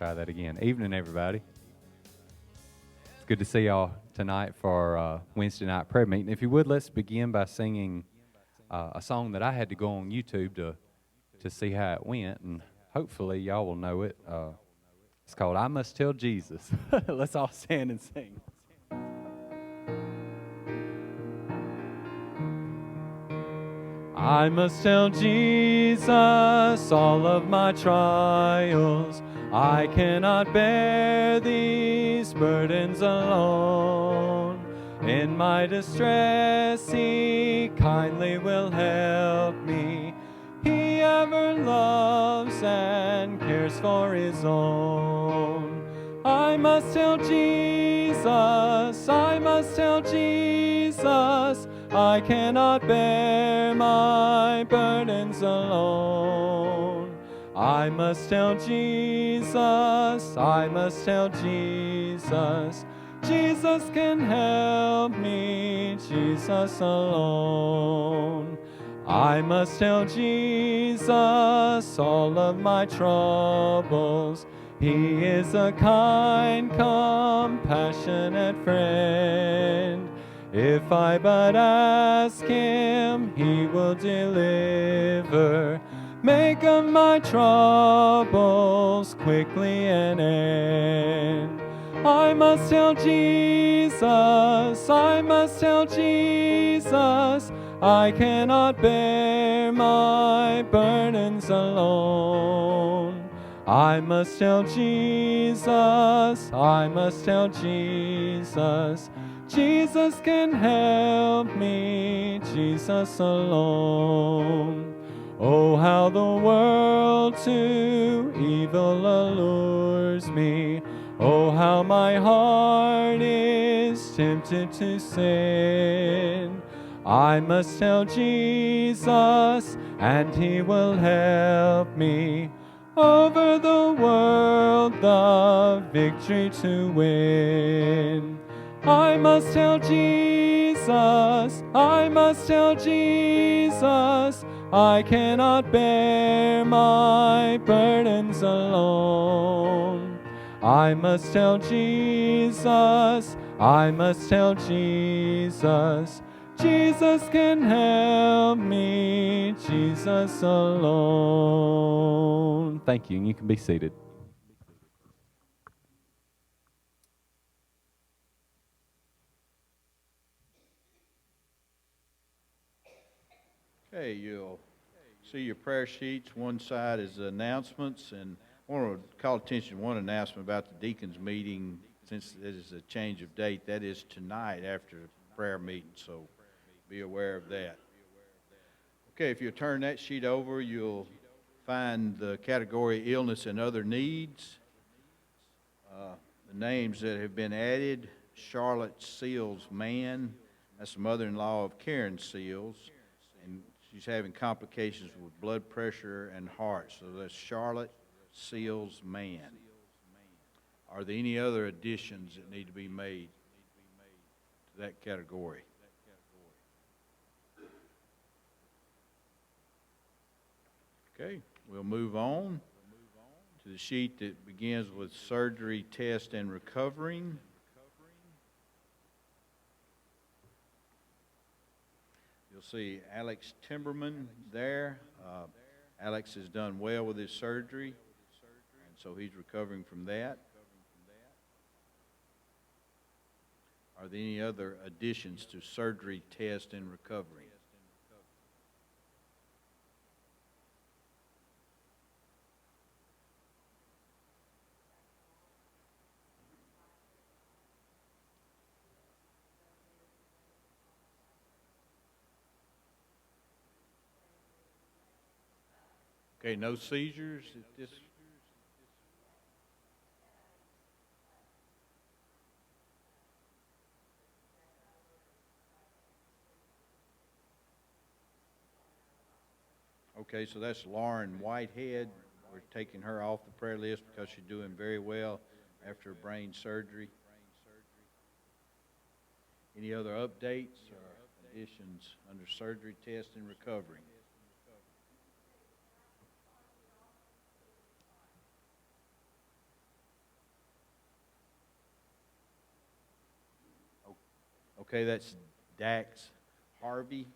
try that again. Evening, everybody. It's good to see y'all tonight for our Wednesday night prayer meeting. If you would, let's begin by singing a song that I had to go on YouTube to see how it went, and hopefully y'all will know it. It's called "I Must Tell Jesus." Let's all stand and sing. I must tell Jesus all of my trials. I cannot bear these burdens alone. In my distress, He kindly will help me. He ever loves and cares for His own. I must tell Jesus, I must tell Jesus, I cannot bear my burdens alone. I must tell Jesus, I must tell Jesus, Jesus can help me, Jesus alone. I must tell Jesus all of my troubles. He is a kind, compassionate friend. If I but ask Him, He will deliver. Make of my troubles quickly an end. I must tell Jesus, I must tell Jesus, I cannot bear my burdens alone. I must tell Jesus, I must tell Jesus, Jesus can help me, Jesus alone. Oh, how the world to evil allures me. Oh, how my heart is tempted to sin. I must tell Jesus, and He will help me over the world the victory to win. I must tell Jesus, I must tell Jesus, I cannot bear my burdens alone. I must tell Jesus, I must tell Jesus, Jesus can help me, Jesus alone. Thank you, and you can be seated. Okay, you'll see your prayer sheets. One side is the announcements, and I want to call attention to one announcement about the deacons meeting, since it is a change of date. That is tonight after the prayer meeting, so be aware of that. Okay, if you turn that sheet over, you'll find the category Illness and Other Needs. The names that have been added: Charlotte Seals Mann, that's the mother-in-law of Karen Seals, and she's having complications with blood pressure and heart. So that's Charlotte Seals Mann. Are there any other additions that need to be made to that category? Okay, we'll move on to the sheet that begins with surgery, test, and recovering. You'll see Alex Timberman there. Alex has done well with his surgery, and so he's recovering from that. Are there any other additions to surgery, test, and recovery? Okay, no seizures at this. Okay, so that's Lauren Whitehead. We're taking her off the prayer list because she's doing very well after brain surgery. Any other updates or additions under surgery, test, and recovery? Okay, that's Dax Harvey.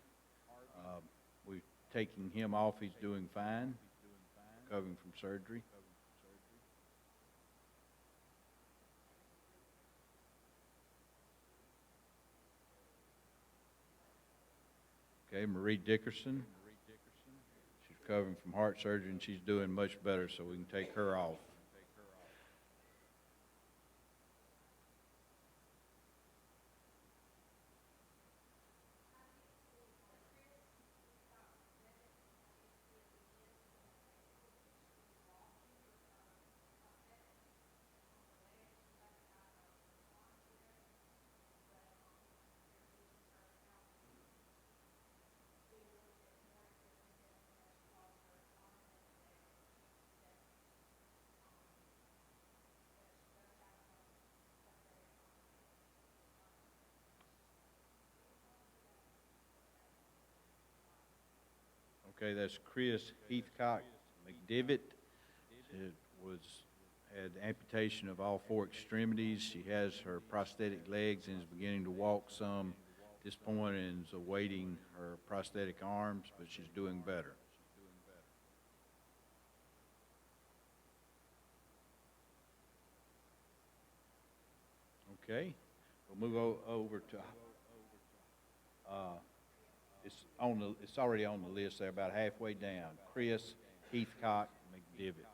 We're taking him off. He's doing fine, recovering from surgery. Okay, Marie Dickerson. She's recovering from heart surgery, and she's doing much better, so we can take her off. Okay, that's Chris Heathcock McDivitt. It had amputation of all 4 extremities. She has her prosthetic legs and is beginning to walk some at this point and is awaiting her prosthetic arms, but she's doing better. Okay, we'll move over to it's already on the list there, about halfway down. Chris Heathcock McDivitt.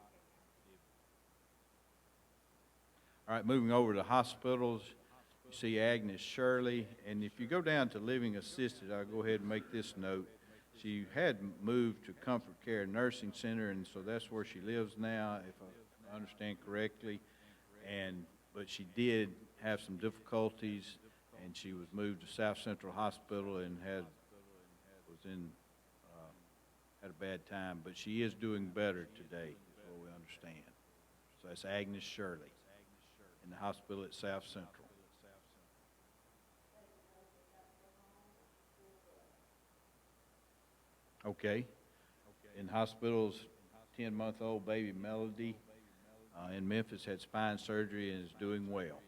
All right, moving over to hospitals, you see Agnes Shirley, and if you go down to living assisted, I'll go ahead and make this note. She had moved to Comfort Care Nursing Center, and so that's where she lives now, if I understand correctly. But she did have some difficulties, and she was moved to South Central Hospital and had a bad time, but she is doing better today, is what we understand. So that's Agnes Shirley in the hospital at South Central. Okay. In hospitals, 10-month-old baby Melody in Memphis had spine surgery and is doing well.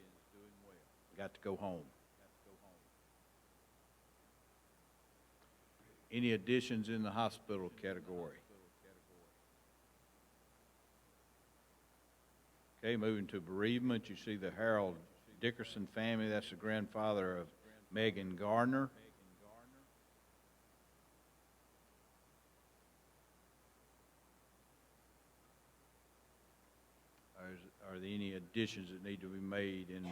Got to go home. Any additions in the hospital category? Okay, moving to bereavement, you see the Harold Dickerson family. That's the grandfather of Megan Garner. Are there any additions that need to be made in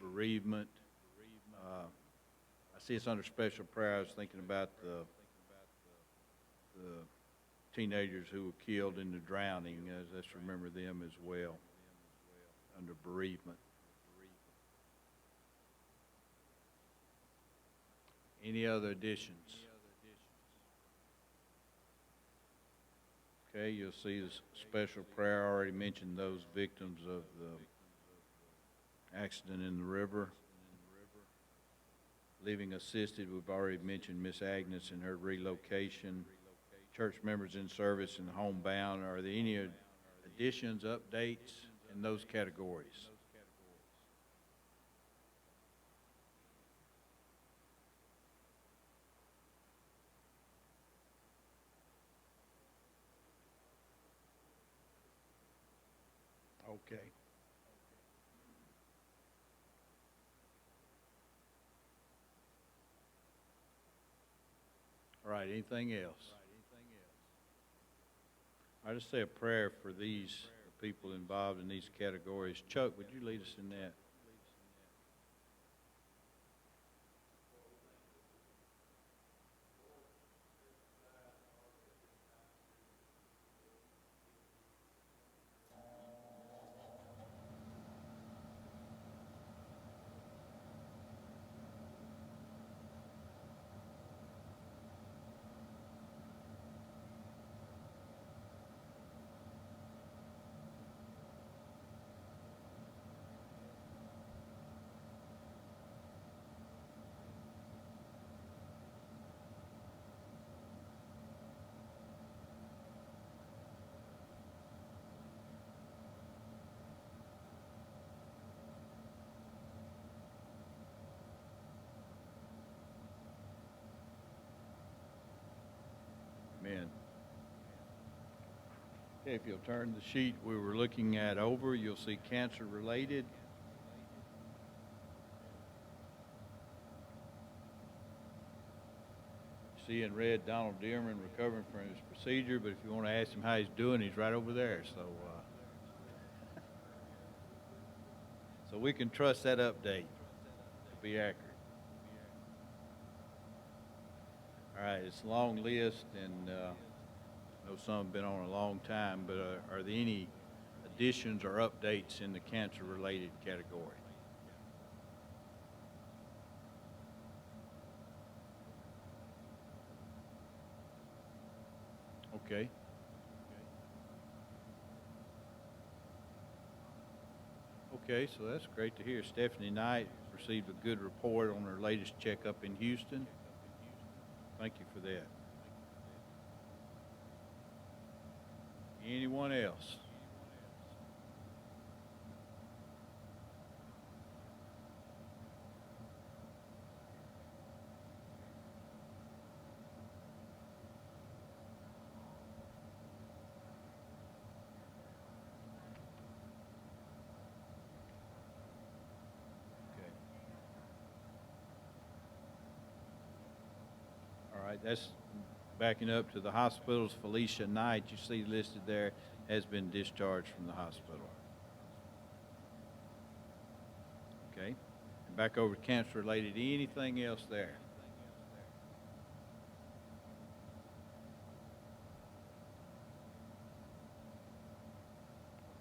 bereavement? I see it's under special prayer. I was thinking about the teenagers who were killed in the drowning. Let's remember them as well under bereavement. Any other additions? Okay, you'll see the special prayer. I already mentioned those victims of the accident in the river. Living assisted, we've already mentioned Miss Agnes and her relocation. Church members in service and homebound. Are there any additions, updates in those categories? Okay. All right, anything else? I just say a prayer for these people involved in these categories. Chuck, would you lead us in that? Amen. Okay, if you'll turn the sheet we were looking at over, you'll see cancer-related. See in red Donald Dearman recovering from his procedure, but if you want to ask him how he's doing, he's right over there. So we can trust that update to be accurate. All right, it's a long list, and I know some have been on a long time, but are there any additions or updates in the cancer-related category? Okay. Okay, so that's great to hear. Stephanie Knight received a good report on her latest checkup in Houston. Thank you for that. Anyone else? Okay. All right, that's backing up to the hospitals. Felicia Knight, you see listed there, has been discharged from the hospital. Okay. And back over to cancer-related. Anything else there?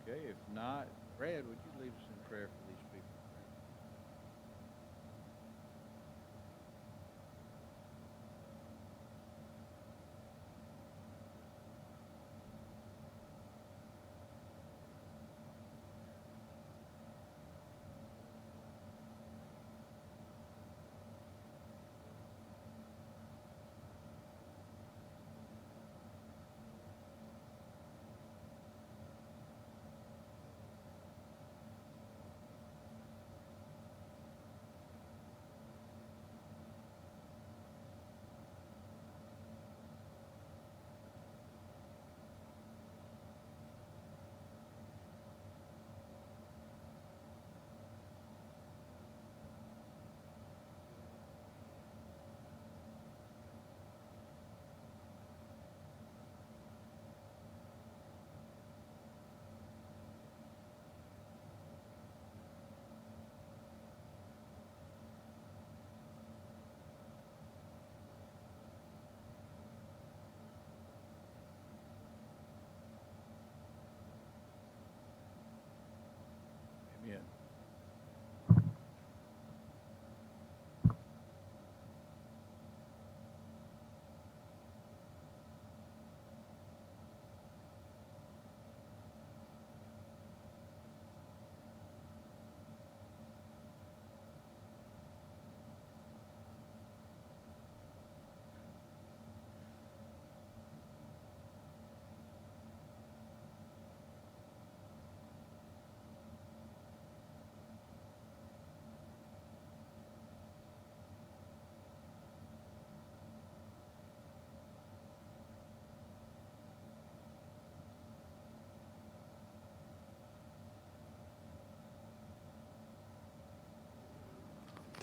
Okay, if not, Brad, would you lead us in prayer for these people? Amen.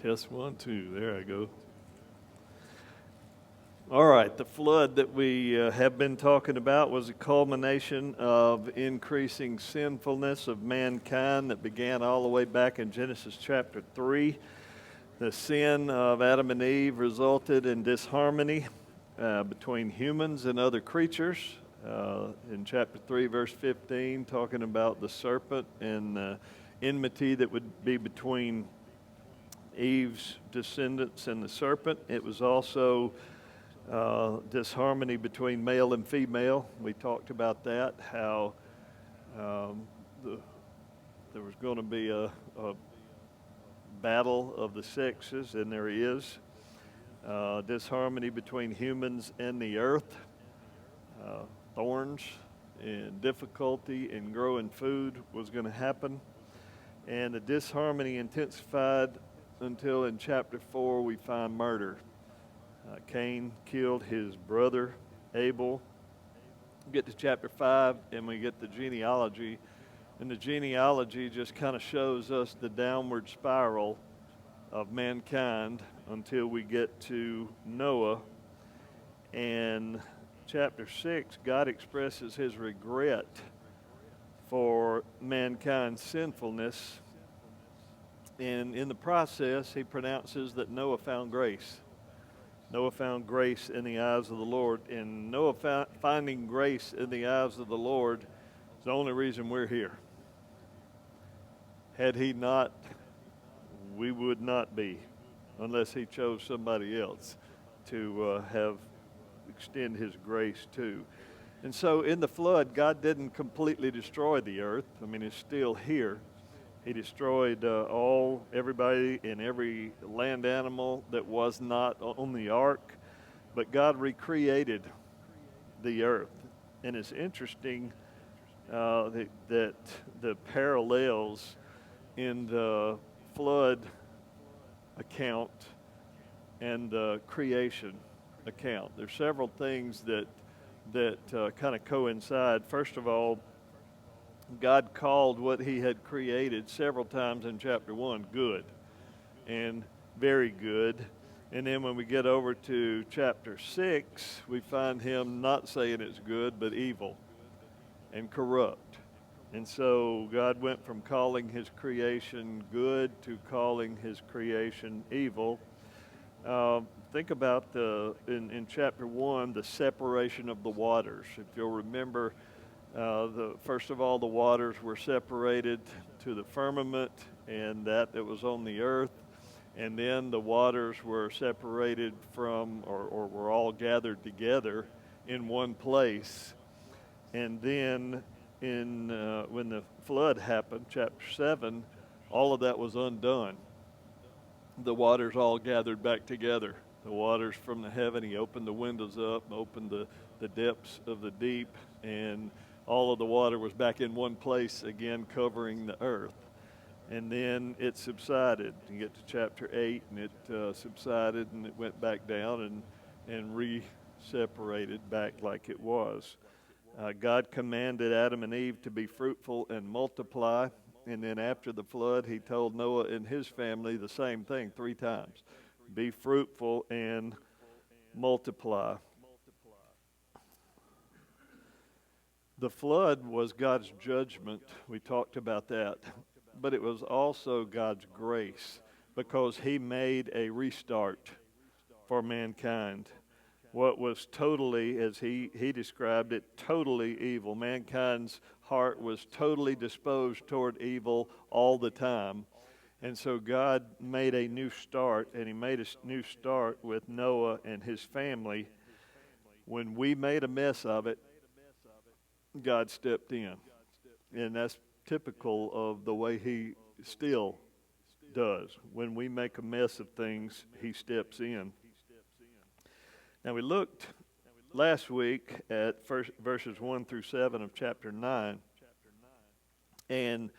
Test 1, 2. There I go. All right, the flood that we have been talking about was a culmination of increasing sinfulness of mankind that began all the way back in Genesis chapter 3. The sin of Adam and Eve resulted in disharmony between humans and other creatures. In chapter 3, verse 15, talking about the serpent and enmity that would be between Eve's descendants and the serpent. It was also disharmony between male and female. We talked about that, how there was going to be a battle of the sexes, and there is. Disharmony between humans and the earth. Thorns and difficulty in growing food was going to happen. And the disharmony intensified until in chapter 4 we find murder. Cain killed his brother Abel. Get to chapter 5, and we get the genealogy. And the genealogy just kind of shows us the downward spiral of mankind until we get to Noah. And chapter 6, God expresses his regret for mankind's sinfulness. And in the process, he pronounces that Noah found grace. Noah found grace in the eyes of the Lord. And Noah finding grace in the eyes of the Lord is the only reason we're here. Had he not, we would not be, unless he chose somebody else to extend his grace to. And so in the flood, God didn't completely destroy the earth. I mean, it's still here. He destroyed everybody and every land animal that was not on the ark. But God recreated the earth. And it's interesting that the parallels in the flood account and the creation account. There's several things that kind of coincide. First of all, God called what he had created several times in chapter 1 good and very good. And then when we get over to chapter 6, we find him not saying it's good, but evil and corrupt. And so God went from calling his creation good to calling his creation evil. Think about in chapter 1, the separation of the waters. If you'll remember, first of all, the waters were separated to the firmament and that was on the earth. And then the waters were separated from, or were all gathered together in one place. And then when the flood happened, chapter 7, all of that was undone. The waters all gathered back together. The waters from the heaven, he opened the windows up, opened the depths of the deep, and all of the water was back in one place again, covering the earth. And then it subsided. You get to chapter 8, and it subsided, and it went back down and re-separated back like it was. God commanded Adam and Eve to be fruitful and multiply. And then after the flood, he told Noah and his family the same thing 3 times. Be fruitful and multiply. The flood was God's judgment. We talked about that. But it was also God's grace because he made a restart for mankind. What was totally, as he described it, totally evil. Mankind's heart was totally disposed toward evil all the time. And so God made a new start, and he made a new start with Noah and his family. When we made a mess of it, God stepped in. And that's typical of the way he still does. When we make a mess of things, he steps in. Now, we looked last week at verses 1 through 7 of chapter 9, and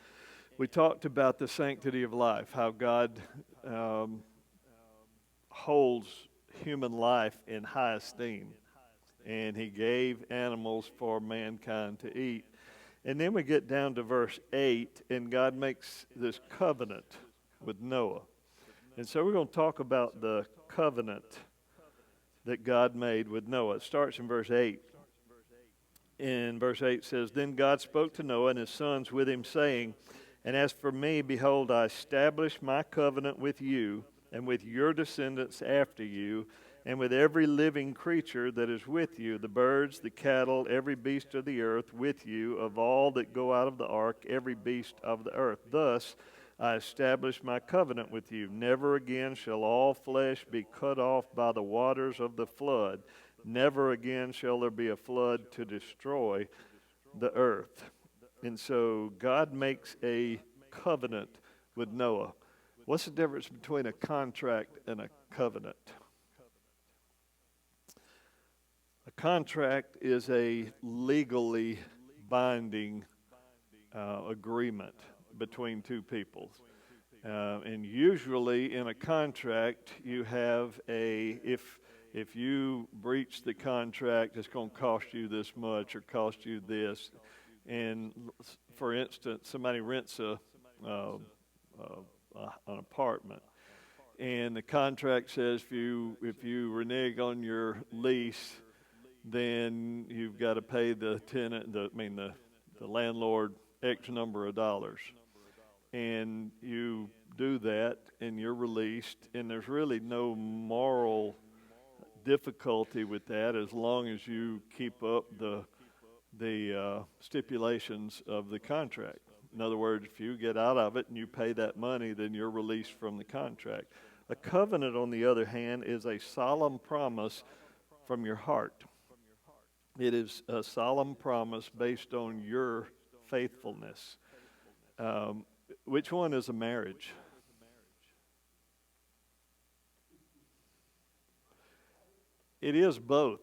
we talked about the sanctity of life, how God holds human life in high esteem, and he gave animals for mankind to eat. And then we get down to verse 8, and God makes this covenant with Noah. And so we're going to talk about the covenant that God made with Noah. It starts in verse 8. In verse 8 says, Then God spoke to Noah and his sons with him, saying, And as for me, behold, I establish my covenant with you and with your descendants after you, and with every living creature that is with you, the birds, the cattle, every beast of the earth with you, of all that go out of the ark, every beast of the earth. Thus I establish my covenant with you. Never again shall all flesh be cut off by the waters of the flood. Never again shall there be a flood to destroy the earth. And so God makes a covenant with Noah. What's the difference between a contract and a covenant? A contract is a legally binding agreement between two people. And usually in a contract, you have if if you breach the contract, it's going to cost you this much or cost you this. And for instance, somebody rents an apartment, and the contract says if you renege on your lease, then you've got to pay the tenant, the landlord, X number of dollars. And you do that, and you're released, and there's really no moral difficulty with that as long as you keep up the stipulations of the contract. In other words, if you get out of it and you pay that money, then you're released from the contract. A covenant, on the other hand, is a solemn promise from your heart. It is a solemn promise based on your faithfulness. Which one is a marriage? It is both.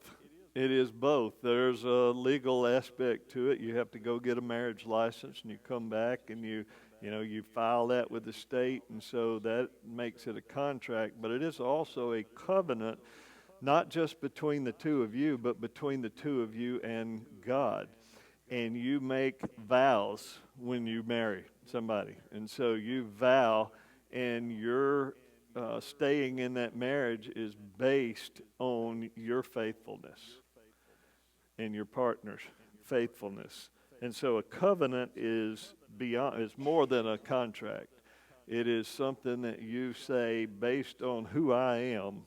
It is both. There's a legal aspect to it. You have to go get a marriage license, and you come back and you file that with the state, and so that makes it a contract. But it is also a covenant, not just between the two of you, but between the two of you and God. And you make vows when you marry somebody, and so you vow, and your staying in that marriage is based on your faithfulness and your partner's faithfulness. And so a covenant is more than a contract. It is something that you say, based on who I am,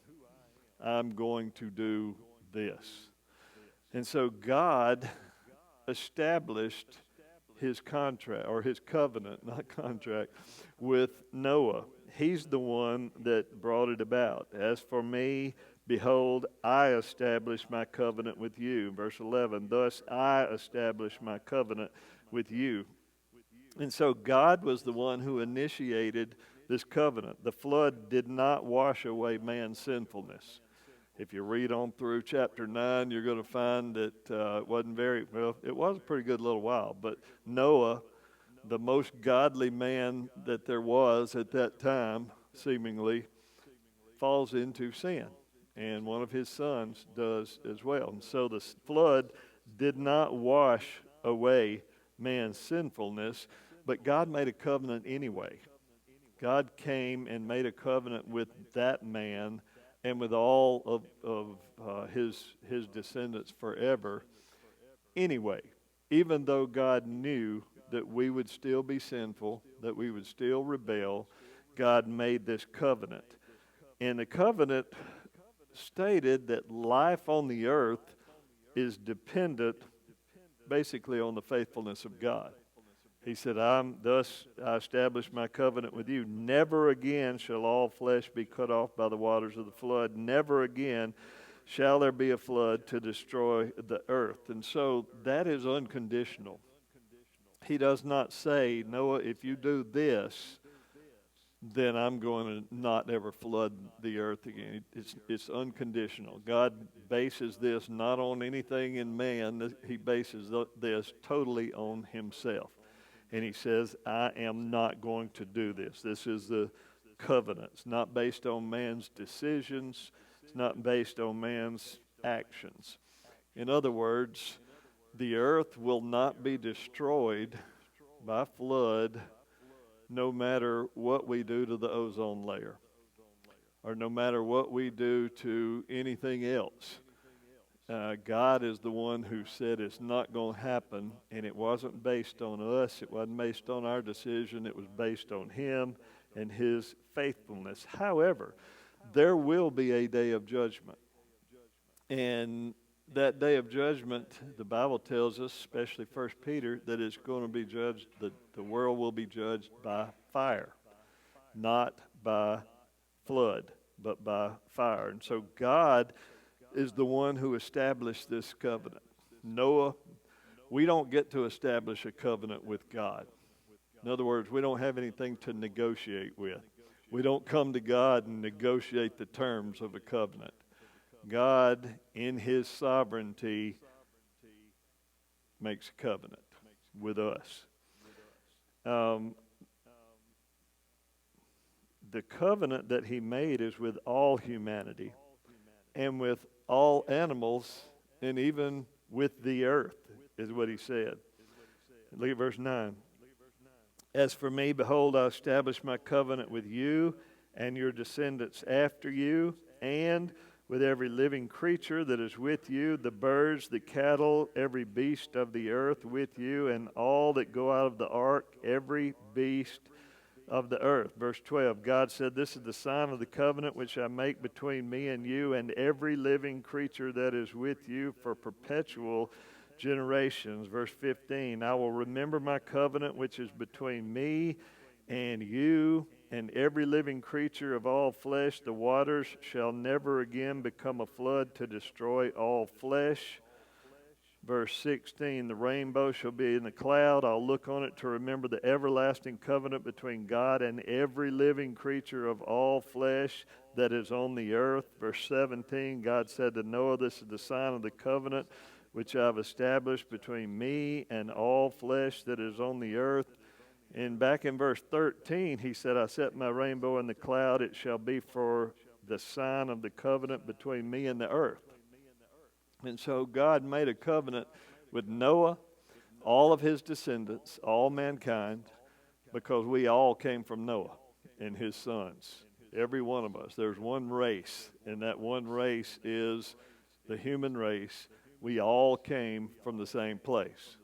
I'm going to do this. And so God established his contract, or his covenant, not contract, with Noah. He's the one that brought it about. As for me, behold, I establish my covenant with you. Verse 11, thus I establish my covenant with you. And so God was the one who initiated this covenant. The flood did not wash away man's sinfulness. If you read on through chapter 9, you're going to find that it was a pretty good little while, but Noah, the most godly man that there was at that time, seemingly, falls into sin. And one of his sons does as well. And so the flood did not wash away man's sinfulness, but God made a covenant anyway. God came and made a covenant with that man and with all of his descendants forever anyway, even though God knew that we would still be sinful, that we would still rebel. God made this covenant. And the covenant stated that life on the earth is dependent basically on the faithfulness of God. He said, thus I establish my covenant with you. Never again shall all flesh be cut off by the waters of the flood. Never again shall there be a flood to destroy the earth. And so that is unconditional. He does not say, Noah, if you do this, then I'm going to not ever flood the earth again. It's unconditional. God bases this not on anything in man. He bases this totally on himself. And he says, I am not going to do this. This is the covenant. It's not based on man's decisions. It's not based on man's actions. In other words, the earth will not be destroyed by flood no matter what we do to the ozone layer, or no matter what we do to anything else. God is the one who said it's not going to happen, and it wasn't based on us. It wasn't based on our decision. It was based on him and his faithfulness. However, there will be a day of judgment. And that day of judgment, the Bible tells us, especially 1 Peter, that it's going to be judged, the world will be judged by fire, not by flood, but by fire. And so God is the one who established this covenant. Noah, we don't get to establish a covenant with God. In other words, we don't have anything to negotiate with. We don't come to God and negotiate the terms of a covenant. God, in his sovereignty, makes a covenant with us. The covenant that he made is with all humanity. and with all animals, and even with the earth, is what he said. Look at verse 9. As for me, behold, I establish my covenant with you and your descendants after you, and with every living creature that is with you, the birds, the cattle, every beast of the earth with you, and all that go out of the ark, every beast of the earth. Verse 12, God said, this is the sign of the covenant which I make between me and you and every living creature that is with you for perpetual generations. Verse 15, I will remember my covenant which is between me and you and every living creature of all flesh. The waters shall never again become a flood to destroy all flesh. Verse 16, the rainbow shall be in the cloud. I'll look on it to remember the everlasting covenant between God and every living creature of all flesh that is on the earth. Verse 17, God said to Noah, this is the sign of the covenant which I've established between me and all flesh that is on the earth. And back in verse 13, he said, I set my rainbow in the cloud. It shall be for the sign of the covenant between me and the earth. And so God made a covenant with Noah, all of his descendants, all mankind, because we all came from Noah and his sons. Every one of us. There's one race, and that one race is the human race. We all came from the same place.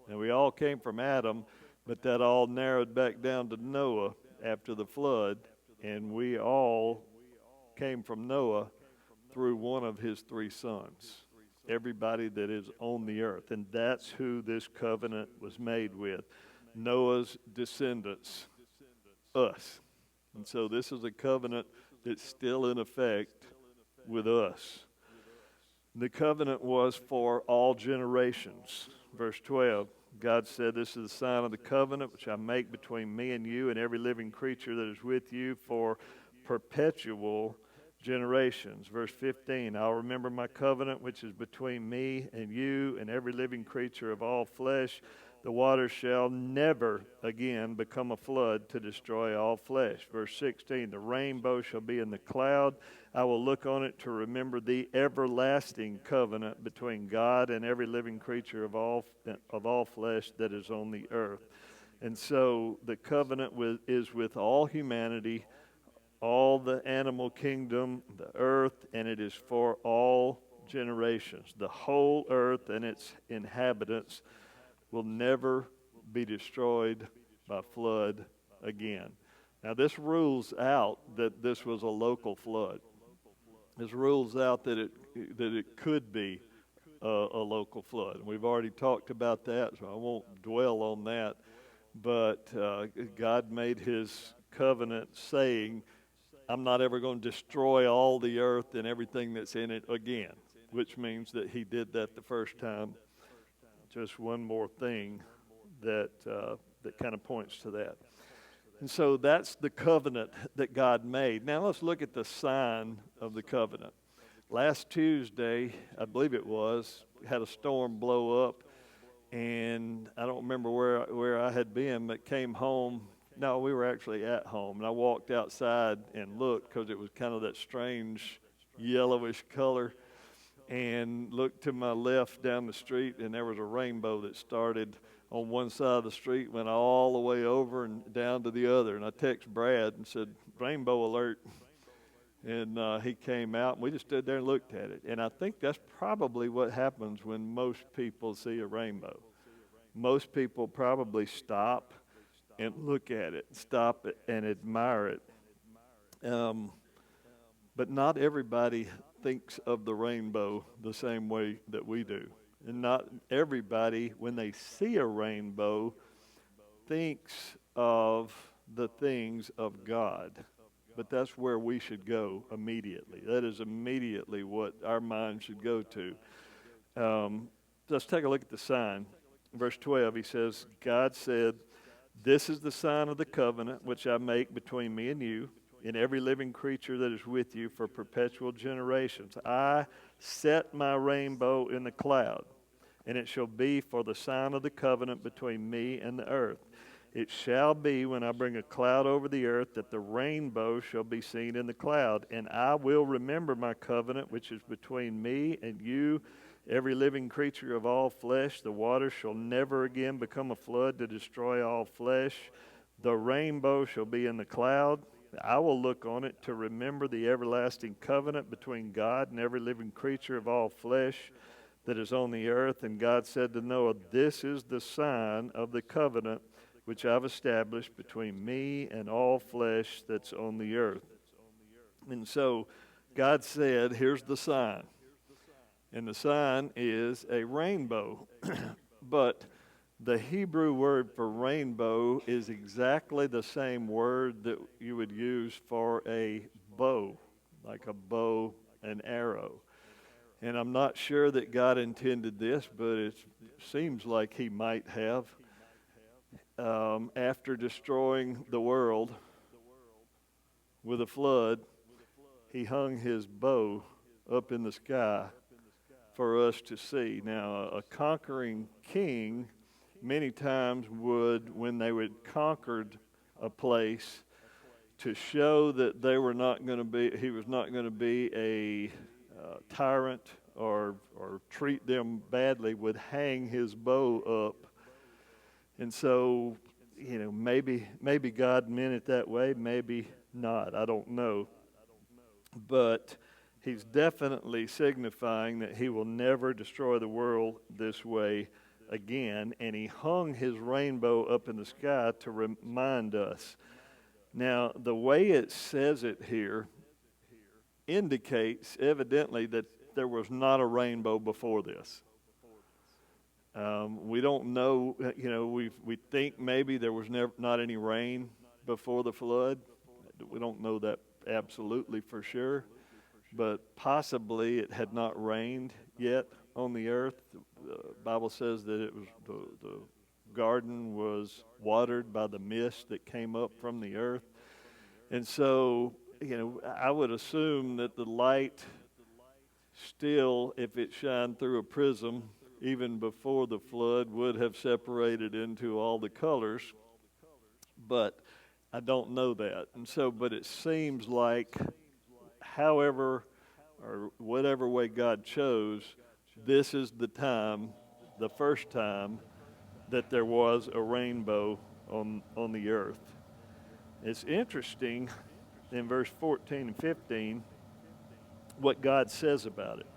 And we all came from Adam, but that all narrowed back down to Noah after the flood, and we all came from Noah through one of his three sons. Everybody that is on the earth. And that's who this covenant was made with. Noah's descendants, us. And so this is a covenant that's still in effect with us. The covenant was for all generations. Verse 12, God said, this is the sign of the covenant which I make between me and you and every living creature that is with you for perpetual generations. Verse 15, I'll remember my covenant which is between me and you and every living creature of all flesh. The waters shall never again become a flood to destroy all flesh. Verse 16, the rainbow shall be in the cloud. I will look on it to remember the everlasting covenant between God and every living creature of all flesh that is on the earth. And so the covenant is with all humanity, all the animal kingdom, the earth, and it is for all generations. The whole earth and its inhabitants will never be destroyed by flood again. Now this rules out that this was a local flood. This rules out that it could be a local flood. We've already talked about that, so I won't dwell on that. But God made his covenant saying, I'm not ever going to destroy all the earth and everything that's in it again, which means that he did that the first time. Just one more thing that kind of points to that. And so that's the covenant that God made. Now let's look at the sign of the covenant. Last Tuesday, I believe it was, had a storm blow up, and I don't remember where I had been, but came home. No, we were actually at home, and I walked outside and looked because it was kind of that strange yellowish color, and looked to my left down the street, and there was a rainbow that started on one side of the street, went all the way over and down to the other. And I texted Brad and said, rainbow alert. And he came out, and we just stood there and looked at it. And I think that's probably what happens when most people see a rainbow. Most people probably stop and look at it, stop it and admire it. But not everybody thinks of the rainbow the same way that we do. And not everybody, when they see a rainbow, thinks of the things of God. But that's where we should go immediately. That is immediately what our mind should go to. Let's take a look at the sign. Verse 12, he says, God said, this is the sign of the covenant which I make between me and you and every living creature that is with you for perpetual generations. I set my rainbow in the cloud, and it shall be for the sign of the covenant between me and the earth. It shall be when I bring a cloud over the earth that the rainbow shall be seen in the cloud, and I will remember my covenant which is between me and you, every living creature of all flesh. The water shall never again become a flood to destroy all flesh. The rainbow shall be in the cloud. I will look on it to remember the everlasting covenant between God and every living creature of all flesh that is on the earth. And God said to Noah, this is the sign of the covenant which I've established between me and all flesh that's on the earth. And so God said, here's the sign. And the sign is a rainbow. But the Hebrew word for rainbow is exactly the same word that you would use for a bow, like a bow and arrow. And I'm not sure that God intended this, but it seems like he might have. After destroying the world with a flood, he hung his bow up in the sky for us to see. Now, a conquering king many times would, when they would conquered a place, to show that they were not going to be, he was not going to be a tyrant or treat them badly, would hang his bow up. And so, maybe God meant it that way, maybe not. I don't know. But he's definitely signifying that he will never destroy the world this way again. And he hung his rainbow up in the sky to remind us. Now, the way it says it here indicates evidently that there was not a rainbow before this. We don't know, we think maybe there was not any rain before the flood. We don't know that absolutely for sure, but possibly it had not rained yet on the earth. The Bible says that it was the garden was watered by the mist that came up from the earth. And so, I would assume that the light still, if it shined through a prism, even before the flood, would have separated into all the colors, but I don't know that. And so, but it seems like, however or whatever way God chose, this is the time, the first time, that there was a rainbow on the earth. It's interesting in verse 14 and 15 what God says about it.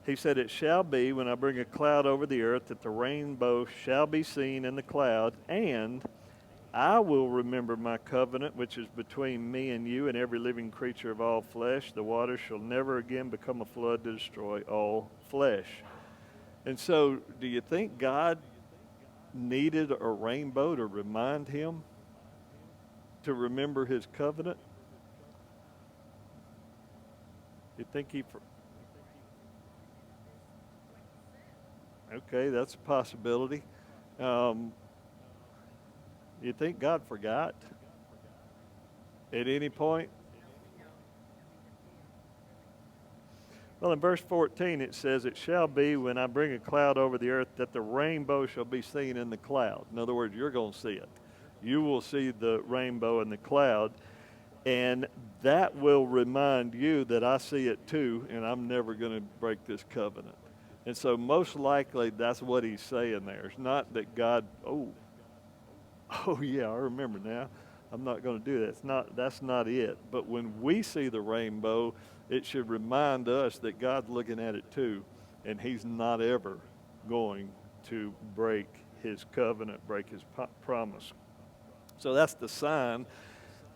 He said, it shall be when I bring a cloud over the earth that the rainbow shall be seen in the cloud, and I will remember my covenant which is between me and you and every living creature of all flesh. The water shall never again become a flood to destroy all flesh. And so, do you think God needed a rainbow to remind him to remember his covenant? You think he... Okay, that's a possibility. You think God forgot at any point? Well, in verse 14 it says, it shall be when I bring a cloud over the earth that the rainbow shall be seen in the cloud. In other words, you're going to see it. You will see the rainbow in the cloud, and that will remind you that I see it too, and I'm never going to break this covenant. And so most likely that's what he's saying there. It's not that God, oh yeah, I remember now. I'm not going to do that. That's not it. But when we see the rainbow, it should remind us that God's looking at it too, and he's not ever going to break his covenant, break his promise. So that's the sign.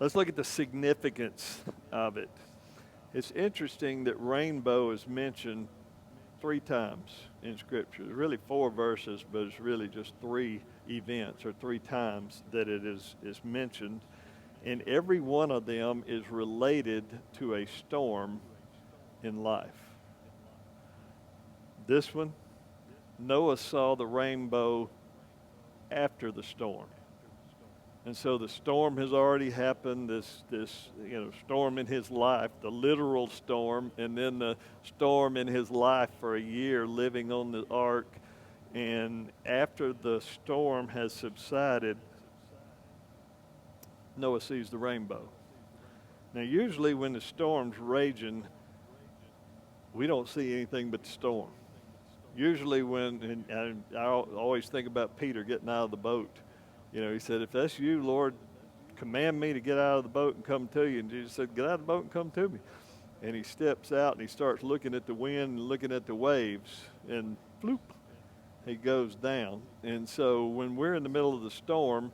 Let's look at the significance of it. It's interesting that rainbow is mentioned 3 times in Scripture. There's really 4 verses, but it's really just 3 events or 3 times that it is mentioned. And every one of them is related to a storm in life. This one, Noah saw the rainbow after the storm. And so the storm has already happened, this storm in his life, the literal storm, and then the storm in his life for a year living on the ark. And after the storm has subsided, Noah sees the rainbow. Now, usually when the storm's raging, we don't see anything but the storm. Usually and I always think about Peter getting out of the boat. You know, he said, if that's you, Lord, command me to get out of the boat and come to you. And Jesus said, get out of the boat and come to me. And he steps out and he starts looking at the wind and looking at the waves, and floop, he goes down. And so when we're in the middle of the storm,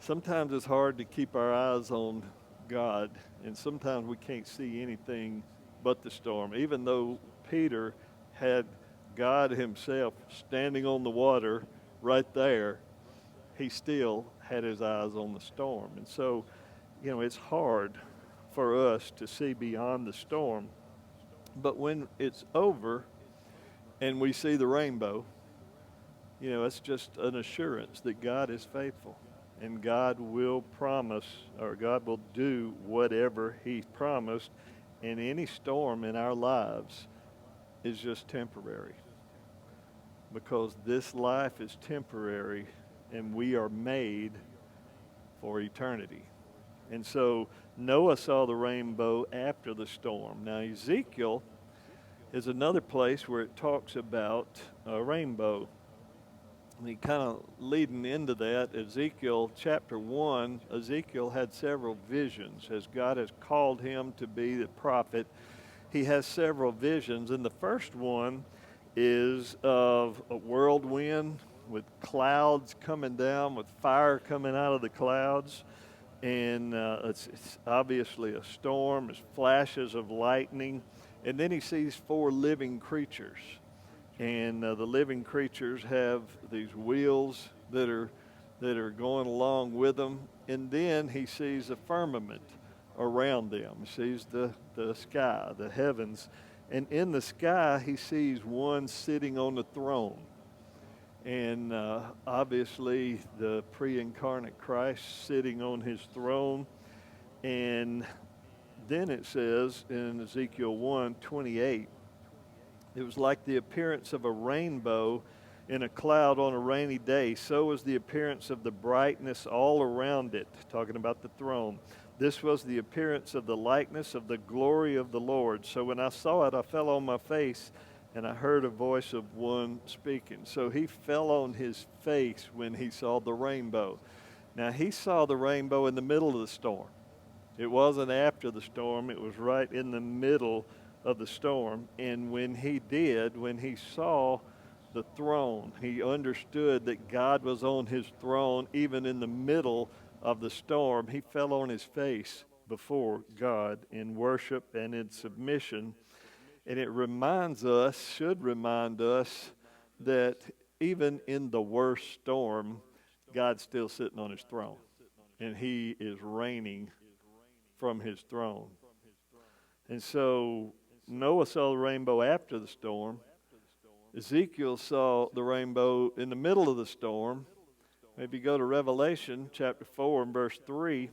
sometimes it's hard to keep our eyes on God, and sometimes we can't see anything but the storm. Even though Peter had God himself standing on the water right there, he still had his eyes on the storm. And so, you know, it's hard for us to see beyond the storm. But when it's over and we see the rainbow, you know, it's just an assurance that God is faithful. And God will promise, or God will do whatever He promised. And any storm in our lives is just temporary. Because this life is temporary and we are made for eternity. And so Noah saw the rainbow after the storm. Now, Ezekiel is another place where it talks about a rainbow. I mean, kind of leading into that, Ezekiel chapter 1, Ezekiel had several visions. As God has called him to be the prophet, he has several visions. And the first one is of a whirlwind with clouds coming down, with fire coming out of the clouds. And it's obviously a storm. There's flashes of lightning. And then he sees 4 living creatures. And the living creatures have these wheels that are going along with them. And then he sees a firmament around them. He sees the sky, the heavens. And in the sky, he sees one sitting on the throne. And obviously, the pre-incarnate Christ sitting on his throne. And then it says in Ezekiel 1:28, it was like the appearance of a rainbow in a cloud on a rainy day. So was the appearance of the brightness all around it, talking about the throne. This was the appearance of the likeness of the glory of the Lord. So when I saw it, I fell on my face, and I heard a voice of one speaking. So he fell on his face when he saw the rainbow. Now, he saw the rainbow in the middle of the storm. It wasn't after the storm. It was right in the middle of the storm. And when he saw the throne, he understood that God was on his throne even in the middle of the storm. He fell on his face before God in worship and in submission. And it should remind us, that even in the worst storm, God's still sitting on his throne. And he is reigning from his throne. And so Noah saw the rainbow after the storm. Ezekiel saw the rainbow in the middle of the storm. Maybe go to Revelation chapter 4 and verse 3.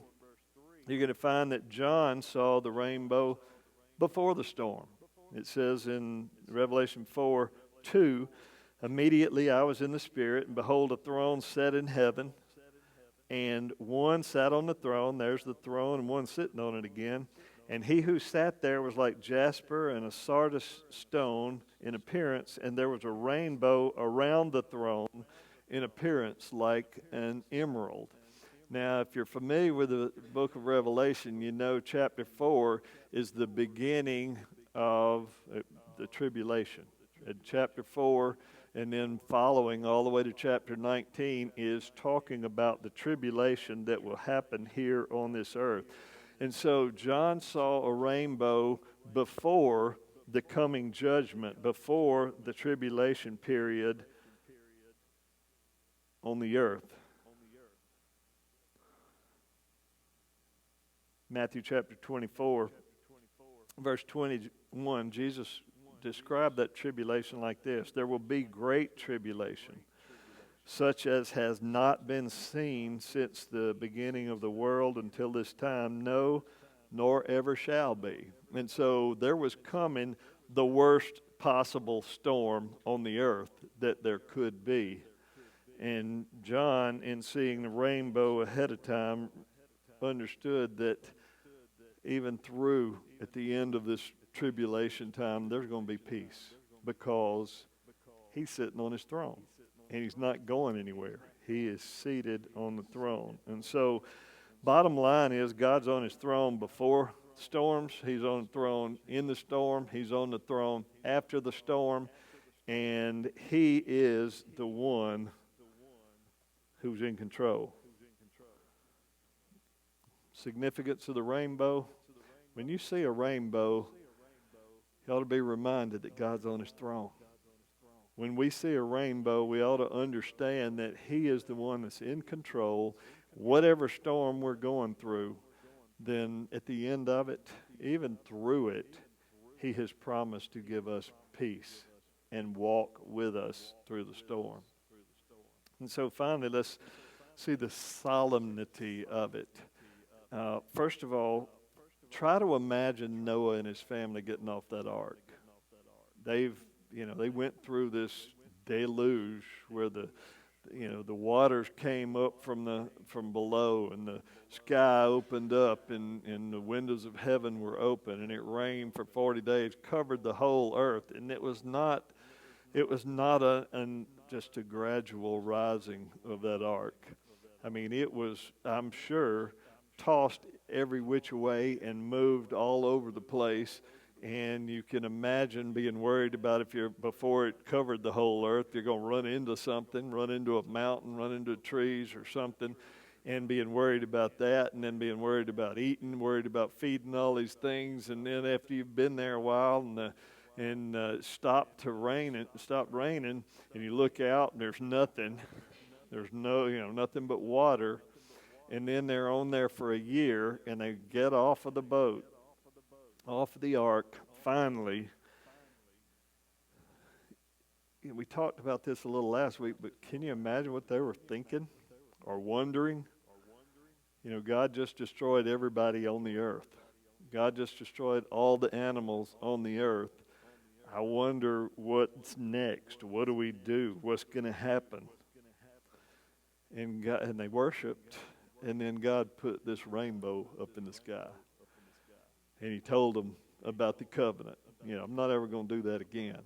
You're going to find that John saw the rainbow before the storm. It says in Revelation 4:2, immediately I was in the Spirit, and behold, a throne set in heaven, and one sat on the throne. There's the throne, and one sitting on it again. And he who sat there was like jasper and a sardis stone in appearance, and there was a rainbow around the throne in appearance like an emerald. Now, if you're familiar with the book of Revelation, you know chapter 4 is the beginning of the tribulation. And chapter 4 and then following all the way to chapter 19 is talking about the tribulation that will happen here on this earth. And so John saw a rainbow before the coming judgment, before the tribulation period on the earth. Matthew chapter 24, verse 21, Jesus described that tribulation like this: there will be great tribulation, such as has not been seen since the beginning of the world until this time, no, nor ever shall be. And so there was coming the worst possible storm on the earth that there could be. And John, in seeing the rainbow ahead of time, understood that even through at the end of this tribulation time, there's going to be peace because he's sitting on his throne and he's not going anywhere. He is seated on the throne. And so, bottom line is God's on his throne before storms. He's on the throne in the storm. He's on the throne after the storm. And he is the one who's in control. Significance of the rainbow. When you see a rainbow, you ought to be reminded that God's on his throne. When we see a rainbow, we ought to understand that he is the one that's in control. Whatever storm we're going through, then at the end of it, even through it, he has promised to give us peace and walk with us through the storm. And so finally, let's see the solemnity of it. First of all, try to imagine Noah and his family getting off that ark. They went through this deluge where the waters came up from below, and the sky opened up, and the windows of heaven were open, and it rained for 40 days, covered the whole earth, and it was not just a gradual rising of that ark. I mean, it was, I'm sure, tossed every which way and moved all over the place. And you can imagine being worried about before it covered the whole earth, you're going to run into something, run into a mountain, run into trees or something, and being worried about that, and then being worried about eating, worried about feeding all these things. And then after you've been there a while and stopped raining, and you look out and there's nothing. There's nothing but water. And then they're on there for a year, and they get off of the boat, off of the ark, finally. We talked about this a little last week, but can you imagine what they were thinking or wondering? God just destroyed everybody on the earth. God just destroyed all the animals on the earth. I wonder what's next. What do we do? What's going to happen? And they worshiped. And then God put this rainbow up in the sky. And he told them about the covenant. I'm not ever going to do that again.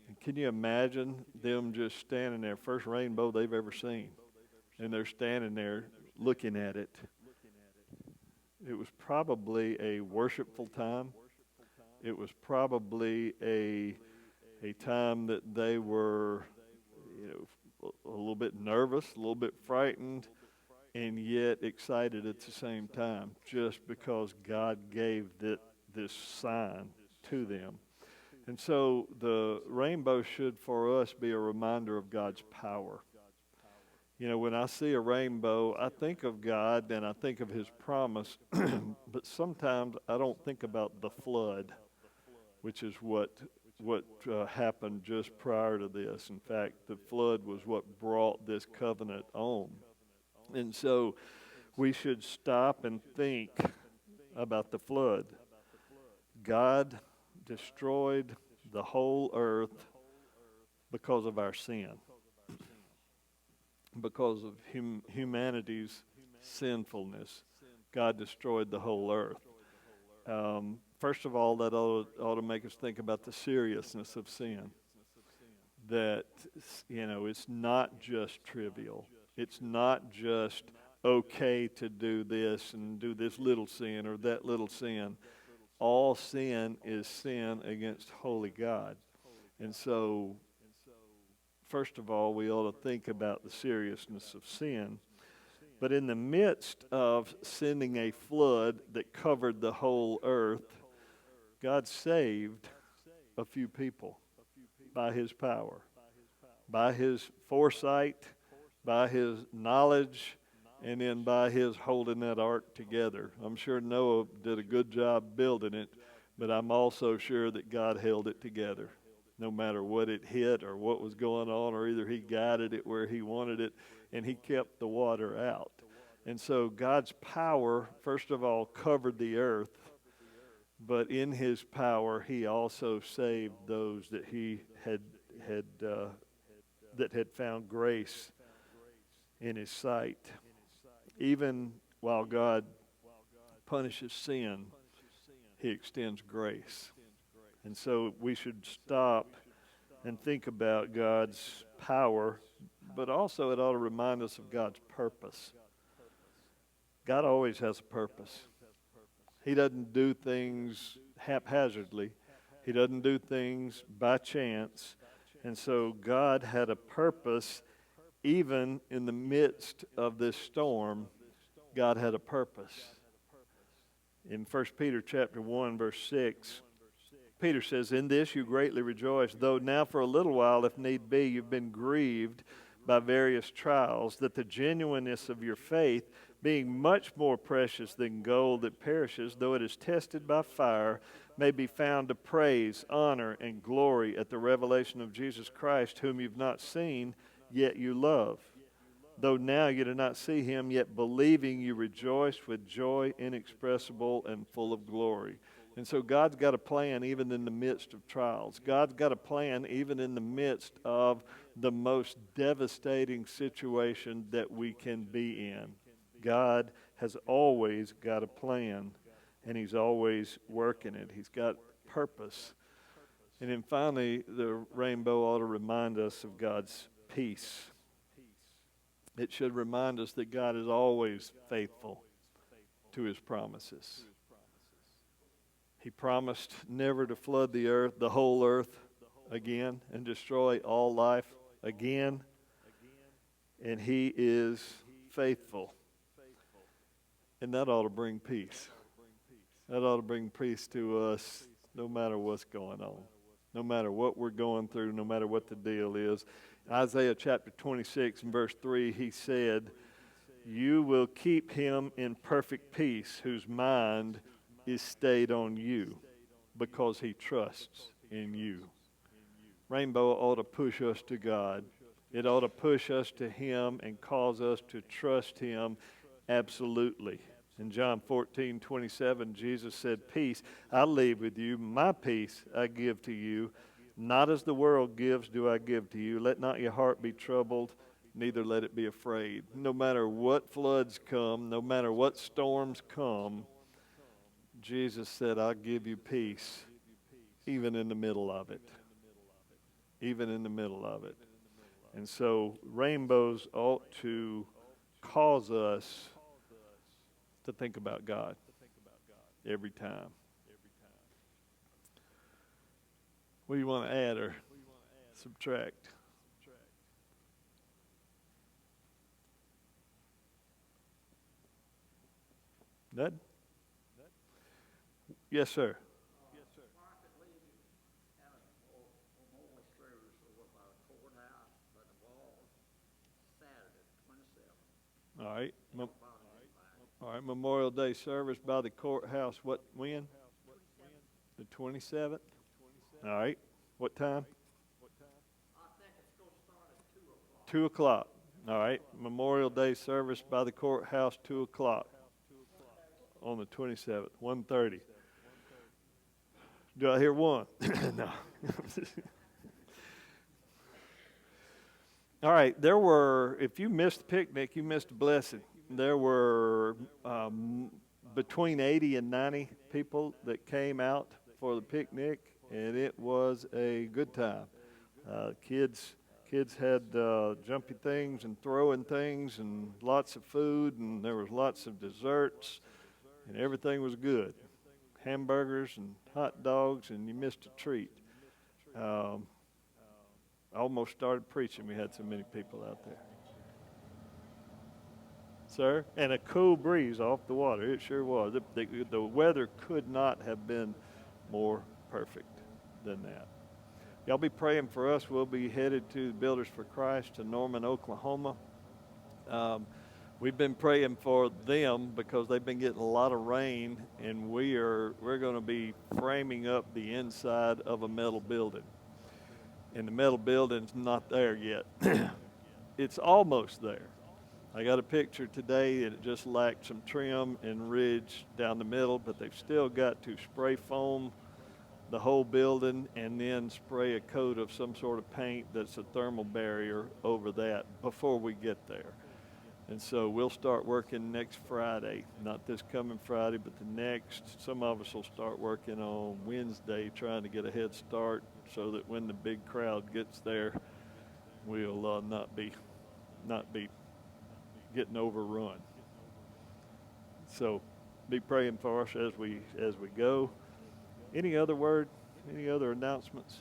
And can you imagine them just standing there, first rainbow they've ever seen. And they're standing there looking at it. It was probably a worshipful time. It was probably a time that they were, a little bit nervous, a little bit frightened, and yet excited at the same time, just because God gave this sign to them. And so the rainbow should for us be a reminder of God's power. When I see a rainbow, I think of God and I think of his promise, but sometimes I don't think about the flood, which is what happened just prior to this. In fact, the flood was what brought this covenant on. And so we should stop and think about the flood. God destroyed the whole earth because of our sin, because of humanity's sinfulness. God destroyed the whole earth. First of all, that ought to make us think about the seriousness of sin. That, it's not just trivial. It's not just okay to do this and do this little sin or that little sin. All sin is sin against holy God. And so, first of all, we ought to think about the seriousness of sin. But in the midst of sending a flood that covered the whole earth, God saved a few people by his power, by his foresight, by his knowledge, and then by his holding that ark together. I'm sure Noah did a good job building it, but I'm also sure that God held it together. No matter what it hit or what was going on, or either he guided it where he wanted it, and he kept the water out. And so God's power, first of all, covered the earth, but in his power, he also saved those that he had found grace in his sight. Even while God punishes sin, he extends grace. And so we should stop and think about God's power, but also it ought to remind us of God's purpose. God always has a purpose. He doesn't do things haphazardly. He doesn't do things by chance. And so God had a purpose even in the midst of this storm. God had a purpose. In 1 Peter chapter 1, verse 6, Peter says, "In this you greatly rejoice, though now for a little while, if need be, you've been grieved by various trials, that the genuineness of your faith, being much more precious than gold that perishes, though it is tested by fire, may be found to praise, honor, and glory at the revelation of Jesus Christ, whom you've not seen, yet you love. Though now you do not see him, yet believing you rejoice with joy inexpressible and full of glory." And so God's got a plan even in the midst of trials. God's got a plan even in the midst of the most devastating situation that we can be in. God has always got a plan, and he's always working it. He's got purpose. And then finally, the rainbow ought to remind us of God's peace. It should remind us that God is always faithful to his promises. He promised never to flood the earth, the whole earth again, and destroy all life again. And he is faithful. And that ought to bring peace. That ought to bring peace to us no matter what's going on, no matter what we're going through, no matter what the deal is. Isaiah chapter 26 and verse 3, he said, "You will keep him in perfect peace, whose mind is stayed on you, because he trusts in you." Rainbow ought to push us to God. It ought to push us to him and cause us to trust him absolutely. In John 14:27, Jesus said, "Peace I leave with you, my peace I give to you. Not as the world gives do I give to you. Let not your heart be troubled, neither let it be afraid." No matter what floods come, no matter what storms come, Jesus said, "I'll give you peace, even in the middle of it." Even in the middle of it. And so rainbows ought to cause us to think about God every time. What do you want to add or subtract? Ned? Yes, sir. All right. All right. Memorial Day service by the courthouse. When? The 27th? All right. What time? I think it's going to start at 2 o'clock. All right. Memorial Day service by the courthouse, 2 o'clock on the 27th, 1:30. Do I hear one? No. All right, if you missed the picnic, you missed a blessing. There were between 80 and 90 people that came out for the picnic, and it was a good time. Kids had jumpy things and throwing things and lots of food, and there was lots of desserts, and everything was good. Hamburgers and hot dogs, and you missed a treat. I almost started preaching. We had so many people out there. Sir? And a cool breeze off the water. It sure was. The weather could not have been more perfect than that. Y'all be praying for us. We'll be headed to Builders for Christ to Norman, Oklahoma. We've been praying for them because they've been getting a lot of rain, and we're going to be framing up the inside of a metal building. And the metal building's not there yet. It's almost there. I got a picture today, and it just lacked some trim and ridge down the middle, but they've still got to spray foam the whole building and then spray a coat of some sort of paint that's a thermal barrier over that before we get there. And so we'll start working next Friday, not this coming Friday, but the next. Some of us will start working on Wednesday, trying to get a head start so that when the big crowd gets there, we'll not be getting overrun. So be praying for us as we go. Any other word? Any other announcements?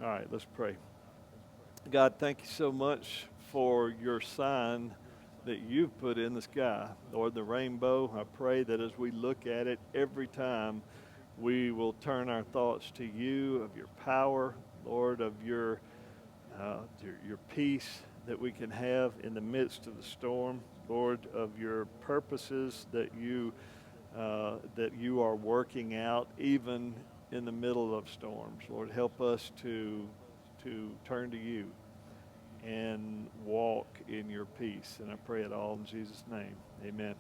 All right, let's pray. God, thank you so much for your sign that you've put in the sky, Lord, the rainbow. I pray that as we look at it every time, we will turn our thoughts to you, of your power, Lord, of your peace that we can have in the midst of the storm, Lord, of your purposes that you are working out even in the middle of storms. Lord, help us to turn to you and walk in your peace. And I pray it all in Jesus' name. Amen.